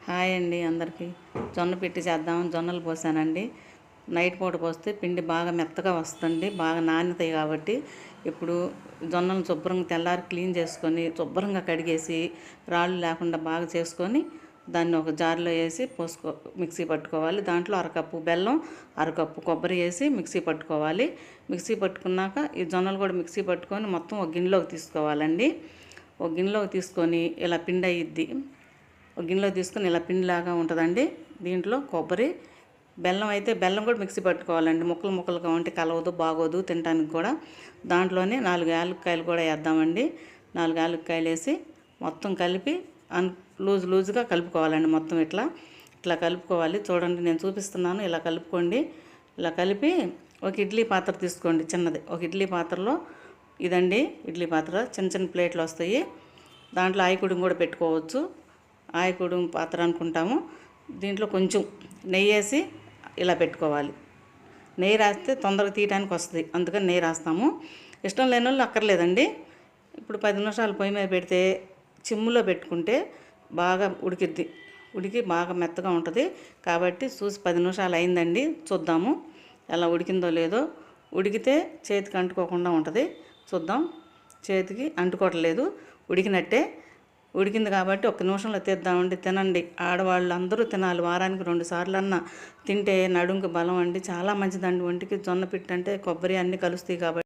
Hi అండి అందరికీ. జొన్న పిట్టి చేద్దాం. జొన్నలు పోసానండి. నైట్ పూట పోస్తే పిండి బాగా మెత్తగా వస్తుంది, బాగా నాణ్యతాయి కాబట్టి ఇప్పుడు జొన్నలు శుభ్రంగా తెల్లారి క్లీన్ చేసుకొని శుభ్రంగా కడిగేసి రాళ్ళు లేకుండా బాగా చేసుకొని దాన్ని ఒక జార్లో వేసి మిక్సీ పట్టుకోవాలి. దాంట్లో అరకప్పు బెల్లం, అరకప్పు కొబ్బరి వేసి మిక్సీ పట్టుకోవాలి. మిక్సీ పట్టుకున్నాక ఈ జొన్నలు కూడా మిక్సీ పట్టుకొని మొత్తం ఒక గిన్నెలోకి తీసుకోవాలండి. ఒక గిన్నెలోకి తీసుకొని ఇలా పిండి అయ్యిద్ది. ఒక గిన్నెలో తీసుకొని ఇలా పిండిలాగా ఉంటుందండి. దీంట్లో కొబ్బరి, బెల్లం అయితే బెల్లం కూడా మిక్సీ పట్టుకోవాలండి. ముక్కలు ముక్కలుగా ఉంటే కలవదు, బాగోదు తినడానికి కూడా. దాంట్లోనే 4 యాలక్కాయలు కూడా వేద్దామండి. 4 యాలక్కాయలు వేసి మొత్తం కలిపి లూజుగా కలుపుకోవాలండి. మొత్తం ఇట్లా కలుపుకోవాలి. చూడండి నేను చూపిస్తున్నాను. ఇలా కలుపుకోండి. ఇలా కలిపి ఒక ఇడ్లీ పాత్ర తీసుకోండి, చిన్నది. ఒక ఇడ్లీ పాత్రలో ఇదండి ఇడ్లీ పాత్ర. చిన్న చిన్న ప్లేట్లు వస్తాయి. దాంట్లో ఆయికుడిని కూడా పెట్టుకోవచ్చు. ఆయకుడు పాత్ర అనుకుంటాము. దీంట్లో కొంచెం నెయ్యి వేసి ఇలా పెట్టుకోవాలి. నెయ్యి రాస్తే తొందరగా తీయడానికి వస్తుంది, అందుకని నెయ్యి రాస్తాము. ఇష్టం లేని వాళ్ళు అక్కర్లేదండి. ఇప్పుడు 10 నిమిషాలు పొయ్యి మీద పెడితే చిమ్ములో పెట్టుకుంటే బాగా ఉడికి బాగా మెత్తగా ఉంటుంది. కాబట్టి చూసి 10 నిమిషాలు అయిందండి, చూద్దాము ఎలా ఉడికిందో లేదో. ఉడికితే చేతికి అంటుకోకుండా ఉంటుంది. చూద్దాం. చేతికి అంటుకోవట్లేదు, ఉడికినట్టే. ఉడికింది కాబట్టి 1 నిమిషంలో తీద్దామండి. తినండి. ఆడవాళ్ళు అందరూ తినాలి. వారానికి 2 సార్లు అన్నా తింటే నడుంకి బలం అండి. చాలా మంచిదండి ఒంటికి. జొన్న పిట్టు అంటే కొబ్బరి అన్నీ కలుస్తాయి కాబట్టి